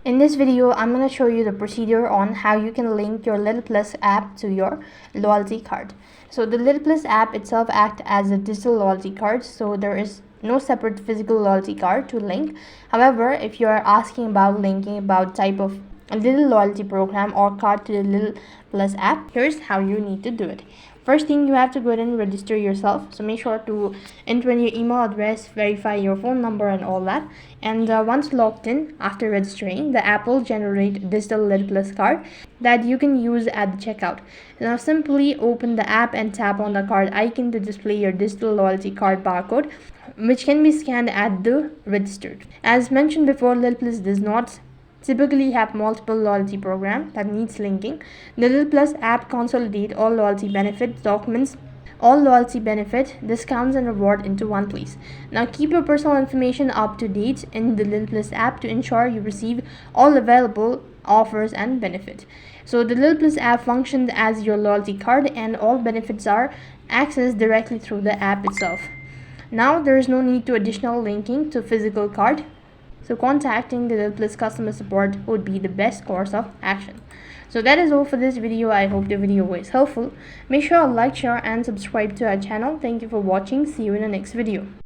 In this video, I'm going to show you the procedure on how you can link your Lidl Plus app to your loyalty card. So the Lidl Plus app itself acts as a digital loyalty card, so there is no separate physical loyalty card to link. However, if you are asking about linking about type of a Lidl loyalty program or card to the Lidl Plus app, here's how you need to do it. First thing, you have to go ahead and register yourself. So make sure to enter in your email address, verify your phone number and all that. And once logged in, after registering, the app will generate a digital Lidl Plus card that you can use at the checkout. Now simply open the app and tap on the card icon to display your digital loyalty card barcode, which can be scanned at the registered. As mentioned before, Lidl Plus does not typically have multiple loyalty programs that needs linking. The Lidl Plus app consolidates all loyalty benefits, documents, all loyalty benefit, discounts and reward into one place. Now keep your personal information up to date in the Lidl Plus app to ensure you receive all available offers and benefit. So the Lidl Plus app functions as your loyalty card and all benefits are accessed directly through the app itself. Now there is no need to additional linking to physical card. So contacting the Lidl Plus customer support would be the best course of action. So that is all for this video. I hope the video was helpful. Make sure to like, share and subscribe to our channel. Thank you for watching. See you in the next video.